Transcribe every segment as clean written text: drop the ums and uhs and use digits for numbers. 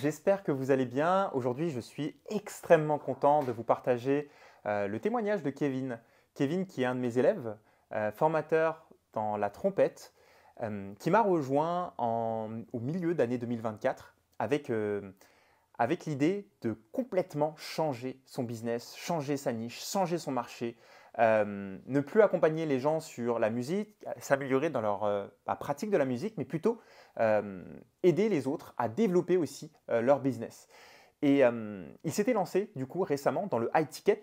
j'espère que vous allez bien. Aujourd'hui, je suis extrêmement content de vous partager le témoignage de Kevin. Kevin qui est un de mes élèves, formateur dans la trompette, qui m'a rejoint au milieu d'année 2024 avec l'idée de complètement changer son business, changer sa niche, changer son marché, ne plus accompagner les gens sur la musique, s'améliorer dans leur pratique de la musique, mais plutôt euh, aider les autres à développer aussi leur business. Et il s'était lancé du coup récemment dans le high ticket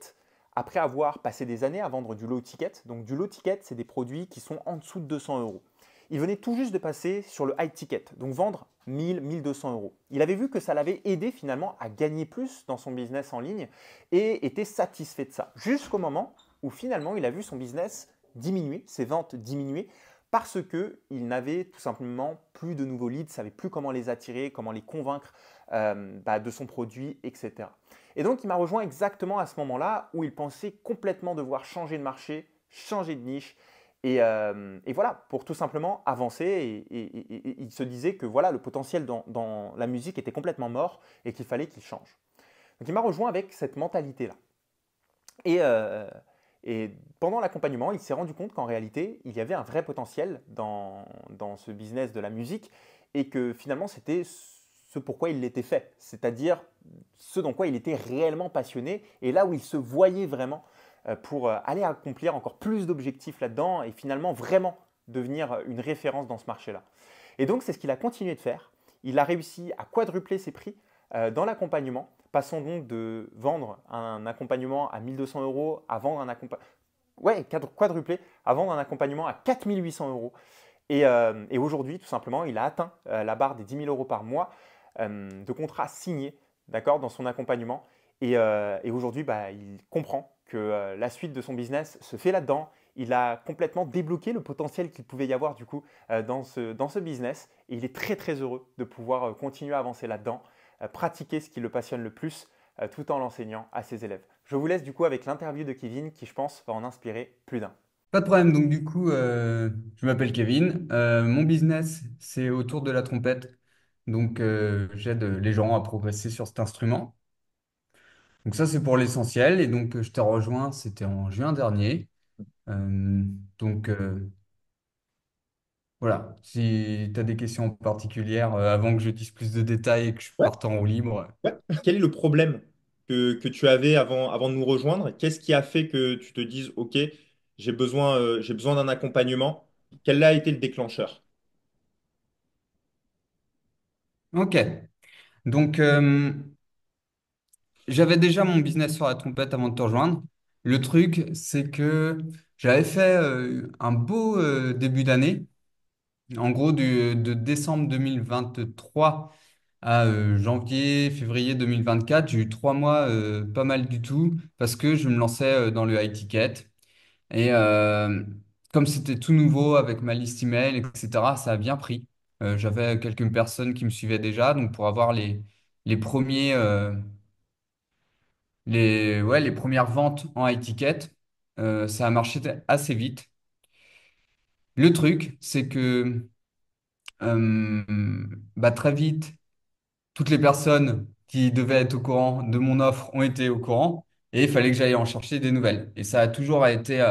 après avoir passé des années à vendre du low ticket. Donc du low ticket, c'est des produits qui sont en dessous de 200 euros. Il venait tout juste de passer sur le high ticket, donc vendre 1000, 1200 euros. Il avait vu que ça l'avait aidé finalement à gagner plus dans son business en ligne et était satisfait de ça. Jusqu'au moment où finalement il a vu son business diminuer, ses ventes diminuer, parce qu'il n'avait tout simplement plus de nouveaux leads, ne savait plus comment les attirer, comment les convaincre de son produit, etc. Et donc il m'a rejoint exactement à ce moment-là où il pensait complètement devoir changer de marché, changer de niche et voilà, pour tout simplement avancer. Et il se disait que voilà, le potentiel dans la musique était complètement mort et qu'il fallait qu'il change. Donc il m'a rejoint avec cette mentalité-là. Et, euh, et pendant l'accompagnement, il s'est rendu compte qu'en réalité, il y avait un vrai potentiel dans ce business de la musique et que finalement, c'était ce pourquoi il l'était fait, c'est-à-dire ce dans quoi il était réellement passionné et là où il se voyait vraiment pour aller accomplir encore plus d'objectifs là-dedans et finalement vraiment devenir une référence dans ce marché-là. Et donc, c'est ce qu'il a continué de faire. Il a réussi à quadrupler ses prix dans l'accompagnement, passant donc de vendre un accompagnement à 1200 euros à vendre un accompagnement. Ouais, quadruplé, à vendre un accompagnement à 4800 euros. Et aujourd'hui, tout simplement, il a atteint la barre des 10 000 euros par mois de contrats signés, d'accord, dans son accompagnement. Et aujourd'hui, il comprend que la suite de son business se fait là-dedans. Il a complètement débloqué le potentiel qu'il pouvait y avoir du coup dans ce business. Et il est très très heureux de pouvoir continuer à avancer là-dedans, pratiquer ce qui le passionne le plus, tout en l'enseignant à ses élèves. Je vous laisse du coup avec l'interview de Kevin qui, je pense, va en inspirer plus d'un. Pas de problème. Donc, du coup, je m'appelle Kevin. Mon business, c'est autour de la trompette. Donc, j'aide les gens à progresser sur cet instrument. Donc, ça, c'est pour l'essentiel. Et donc, je t'ai rejoint, c'était en juin dernier. Euh, donc, voilà. Si tu as des questions particulières, avant que je dise plus de détails et que je Ouais, parte en roue libre. ouais. Quel est le problème que tu avais avant de nous rejoindre? Qu'est-ce qui a fait que tu te dises, OK, j'ai besoin d'un accompagnement? Quel a été le déclencheur? OK. Donc, j'avais déjà mon business sur la trompette avant de te rejoindre. Le truc, c'est que j'avais fait un beau début d'année. En gros, de décembre 2023 à janvier, février 2024, j'ai eu 3 mois pas mal du tout parce que je me lançais dans le high ticket. Et comme c'était tout nouveau avec ma liste email, etc., ça a bien pris. J'avais quelques personnes qui me suivaient déjà, donc pour avoir les premiers, les premières ventes en high ticket, ça a marché assez vite. Le truc, c'est que très vite, toutes les personnes qui devaient être au courant de mon offre ont été au courant et il fallait que j'aille en chercher des nouvelles. Et ça a toujours été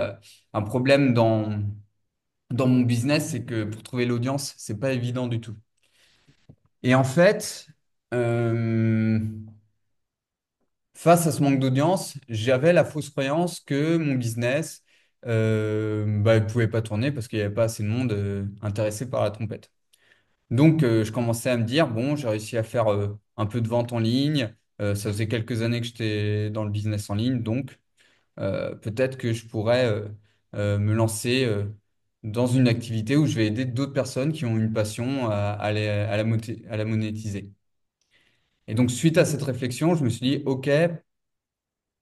un problème dans mon business, c'est que pour trouver l'audience, c'est pas évident du tout. Et en fait, euh, face à ce manque d'audience, j'avais la fausse croyance que mon business ne pouvait pas tourner parce qu'il n'y avait pas assez de monde intéressé par la trompette. Donc, je commençais à me dire, bon, j'ai réussi à faire un peu de vente en ligne. Ça faisait quelques années que j'étais dans le business en ligne, donc peut-être que je pourrais me lancer dans une activité où je vais aider d'autres personnes qui ont une passion à la monétiser. Et donc, suite à cette réflexion, je me suis dit, OK,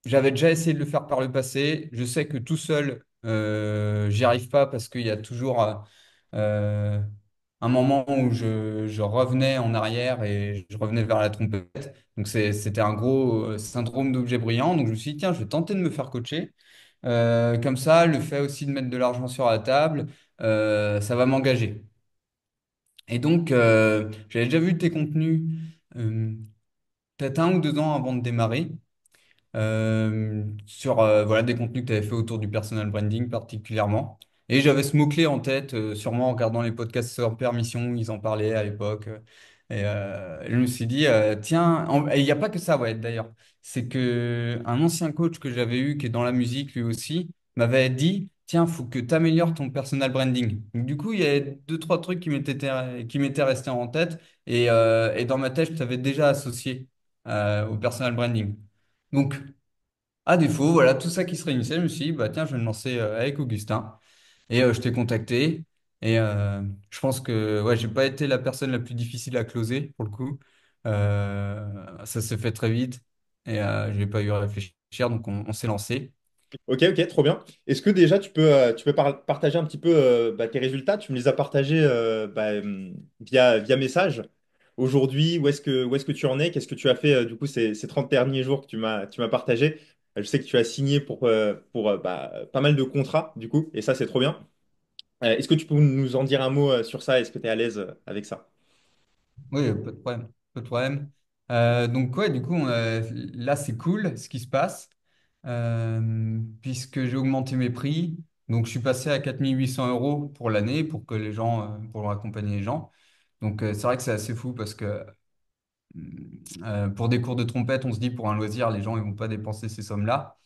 j'avais déjà essayé de le faire par le passé. Je sais que tout seul, j'y arrive pas parce qu'il y a toujours euh, un moment où je revenais en arrière et je revenais vers la trompette. Donc c'était un gros syndrome d'objet brillant. Donc je me suis dit, tiens, je vais tenter de me faire coacher. Comme ça, le fait aussi de mettre de l'argent sur la table, ça va m'engager. Et donc, j'avais déjà vu tes contenus peut-être 1 ou 2 ans avant de démarrer sur voilà, des contenus que tu avais fait autour du personal branding particulièrement. Et j'avais ce mot-clé en tête, sûrement en regardant les podcasts sur Permission, ils en parlaient à l'époque. Et je me suis dit, tiens, et il n'y a pas que ça, ouais, d'ailleurs. C'est que un ancien coach que j'avais eu, qui est dans la musique lui aussi, m'avait dit, tiens, faut que tu améliores ton personal branding. Donc, du coup, il y a 2, 3 trucs qui m'étaient restés en tête. Et dans ma tête, je t'avais déjà associé au personal branding. Donc, à défaut, voilà, tout ça qui se réunissait, je me suis dit, bah, tiens, je vais me lancer avec Augustin. Et je t'ai contacté. Et je pense que ouais, j'ai pas été la personne la plus difficile à closer, pour le coup. Ça s'est fait très vite. Et je n'ai pas eu à réfléchir, donc on s'est lancé. Ok, ok, trop bien. Est-ce que déjà tu peux partager un petit peu bah, tes résultats? Tu me les as partagés via message. Aujourd'hui, où est-ce que tu en es? Qu'est-ce que tu as fait du coup ces 30 derniers jours que tu m'as partagé? Je sais que tu as signé pour bah, pas mal de contrats du coup, et ça c'est trop bien. Est-ce que tu peux nous en dire un mot sur ça? Est-ce que tu es à l'aise avec ça? Oui, pas de problème. Pas de problème. Donc, ouais, du coup, là, c'est cool ce qui se passe, puisque j'ai augmenté mes prix. Donc, je suis passé à 4 800 € pour l'année pour que les gens, pour accompagner les gens. Donc, c'est vrai que c'est assez fou parce que pour des cours de trompette, on se dit pour un loisir, les gens ils vont pas dépenser ces sommes-là.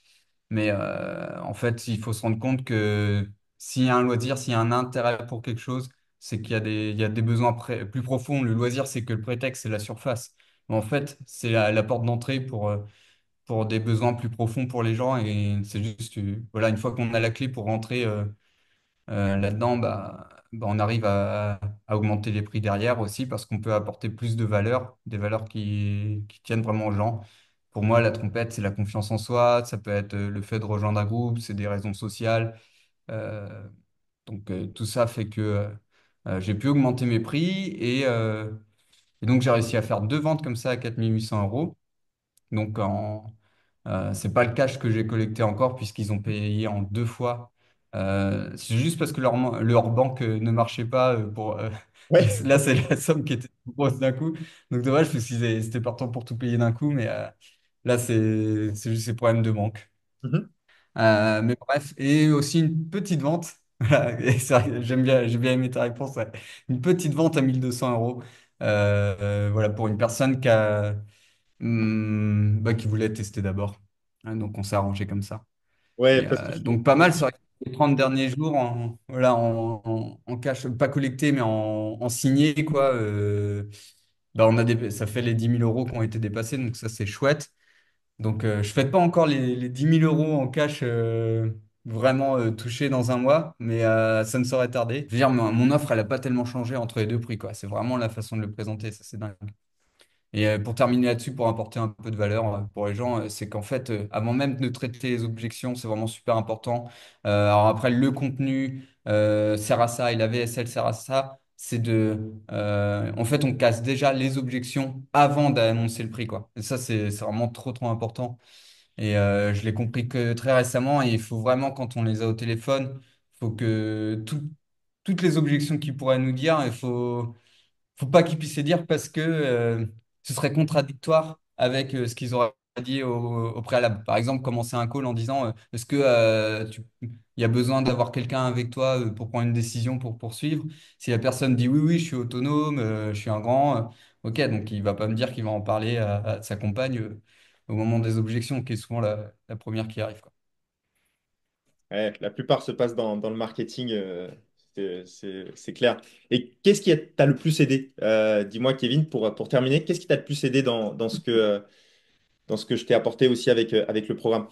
Mais en fait, il faut se rendre compte que s'il y a un loisir, s'il y a un intérêt pour quelque chose, c'est qu'il y a des besoins plus profonds. Le loisir, c'est que le prétexte, c'est la surface. Mais en fait, c'est la porte d'entrée pour des besoins plus profonds pour les gens. Et c'est juste, voilà, une fois qu'on a la clé pour rentrer là-dedans, bah, on arrive à augmenter les prix derrière aussi parce qu'on peut apporter plus de valeurs, des valeurs qui tiennent vraiment aux gens. Pour moi, la trompette, c'est la confiance en soi, ça peut être le fait de rejoindre un groupe, c'est des raisons sociales. Euh, donc tout ça fait que j'ai pu augmenter mes prix et donc j'ai réussi à faire 2 ventes comme ça à 4 800 €. Donc, c'est pas le cash que j'ai collecté encore puisqu'ils ont payé en 2 fois. C'est juste parce que leur banque ne marchait pas et Ouais. là, c'est la somme qui était trop grosse d'un coup. Donc, dommage parce qu'ils c'était partant pour tout payer d'un coup, mais là, c'est juste ces problèmes de banque. Mhm. Mais bref, et aussi une petite vente. Voilà, et c'est vrai, j'ai bien aimé ta réponse. Ouais. Une petite vente à 1 200 € voilà, pour une personne bah, qui voulait tester d'abord. Hein, donc on s'est arrangé comme ça. Ouais, Et, parce que donc pas mal sur les 30 derniers jours voilà, en cash, pas collecté, mais en signé, quoi. Bah, ça fait les 10 000 € qui ont été dépassés, donc ça c'est chouette. Donc je fête pas encore les 10 000 € en cash vraiment touchés dans un mois, mais ça ne saurait tarder. Je veux dire, mon offre, elle n'a pas tellement changé entre les deux prix, quoi. C'est vraiment la façon de le présenter, ça c'est dingue. Et pour terminer là-dessus, pour apporter un peu de valeur pour les gens, c'est qu'en fait, avant même de traiter les objections, c'est vraiment super important. Alors après, le contenu sert à ça et la VSL sert à ça. En fait, on casse déjà les objections avant d'annoncer le prix, quoi. Et ça, c'est vraiment trop, trop important. Et je l'ai compris que très récemment. Et il faut vraiment, quand on les a au téléphone, faut que toutes les objections qu'ils pourraient nous dire, il faut pas qu'ils puissent les dire parce que ce serait contradictoire avec ce qu'ils auraient dit au préalable. Par exemple, commencer un call en disant est-ce que il y a besoin d'avoir quelqu'un avec toi pour prendre une décision pour poursuivre? Si la personne dit oui, oui, je suis autonome, je suis un grand, ok, donc il va pas me dire qu'il va en parler à sa compagne au moment des objections, qui est souvent la première qui arrive, quoi. ouais, la plupart se passent dans le marketing, c'est clair. Et qu'est-ce qui t'a le plus aidé? Dis-moi, Kevin, pour terminer, qu'est-ce qui t'a le plus aidé dans ce que je t'ai apporté aussi avec le programme?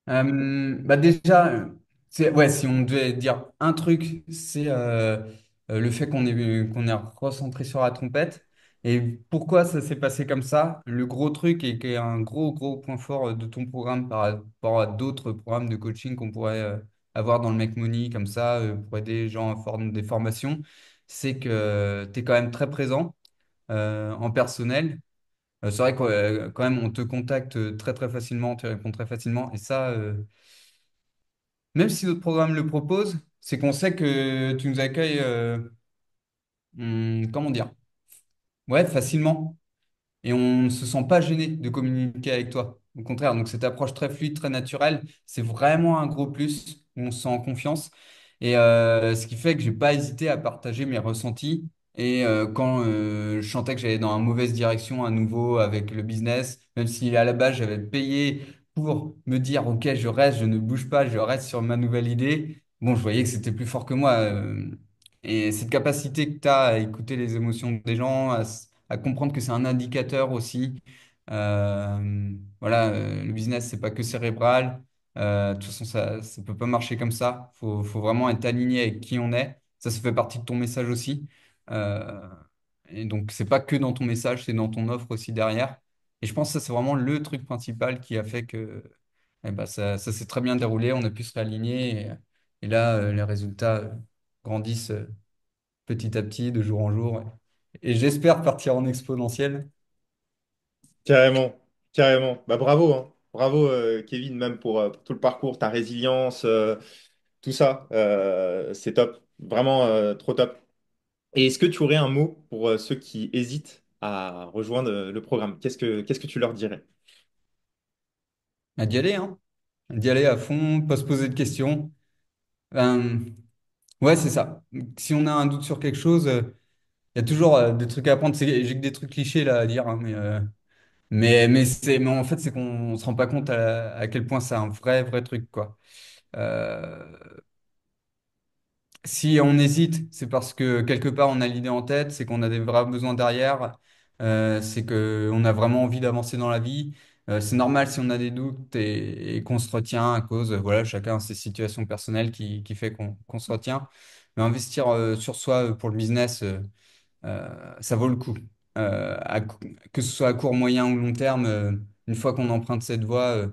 Bah déjà, ouais, si on devait dire un truc, c'est le fait qu'on est recentré sur la trompette. Et pourquoi ça s'est passé comme ça? Le gros truc et qui est un gros, gros point fort de ton programme par rapport à d'autres programmes de coaching qu'on pourrait avoir dans le Make Money, comme ça, pour aider les gens à faire des formations, c'est que tu es quand même très présent en personnel. C'est vrai que quand même, on te contacte très, très facilement, tu réponds très facilement. Et ça, même si notre programme le propose, c'est qu'on sait que tu nous accueilles, comment dire? Ouais, facilement. Et on ne se sent pas gêné de communiquer avec toi. Au contraire, donc cette approche très fluide, très naturelle, c'est vraiment un gros plus où on se sent en confiance. Et ce qui fait que j'ai pas hésité à partager mes ressentis. Et quand je sentais que j'allais dans une mauvaise direction à nouveau avec le business, même si à la base j'avais payé pour me dire, OK, je reste, je ne bouge pas, je reste sur ma nouvelle idée, bon, je voyais que c'était plus fort que moi. Et cette capacité que tu as à écouter les émotions des gens, à comprendre que c'est un indicateur aussi. Voilà, le business, c'est pas que cérébral. De toute façon, ça peut pas marcher comme ça. Faut vraiment être aligné avec qui on est. Ça fait partie de ton message aussi. Euh, et donc, c'est pas que dans ton message, c'est dans ton offre aussi derrière. Et je pense que ça, c'est vraiment le truc principal qui a fait que eh ben, ça s'est très bien déroulé. On a pu se réaligner. Et là, les résultats grandissent petit à petit, de jour en jour. Et j'espère partir en exponentiel. Carrément, carrément. Bah, bravo, hein. Bravo, Kevin, même pour tout le parcours, ta résilience, tout ça. C'est top. Vraiment trop top. Et est-ce que tu aurais un mot pour ceux qui hésitent à rejoindre le programme? Qu'est-ce que tu leur dirais? D'y aller, hein. D'y aller à fond, pas se poser de questions. Euh, ouais, c'est ça. Si on a un doute sur quelque chose, il y a toujours des trucs à apprendre. J'ai que des trucs clichés là à dire, hein, mais en fait, c'est qu'on se rend pas compte à quel point c'est un vrai truc, quoi. Euh, Si on hésite, c'est parce que quelque part on a l'idée en tête, c'est qu'on a des vrais besoins derrière, c'est qu'on a vraiment envie d'avancer dans la vie. C'est normal si on a des doutes et qu'on se retient à cause, voilà, chacun a ses situations personnelles qui fait qu'on se retient. Mais investir sur soi pour le business, ça vaut le coup. Que ce soit à court, moyen ou long terme, une fois qu'on emprunte cette voie,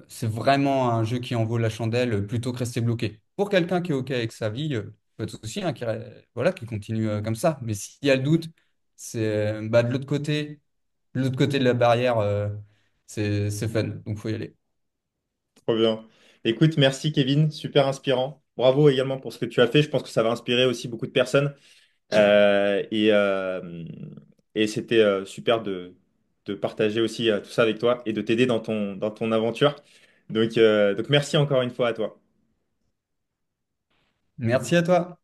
c'est vraiment un jeu qui en vaut la chandelle plutôt que rester bloqué. Pour quelqu'un qui est OK avec sa vie, pas de souci, hein, voilà, qui continue comme ça. Mais s'il y a le doute, c'est bah, de l'autre côté de la barrière, c'est fun, donc faut y aller. Trop bien. Écoute, merci, Kevin. Super inspirant. Bravo également pour ce que tu as fait. Je pense que ça va inspirer aussi beaucoup de personnes. Euh, et euh, et c'était super de partager aussi tout ça avec toi et de t'aider dans ton aventure. Donc merci encore une fois à toi. Merci à toi.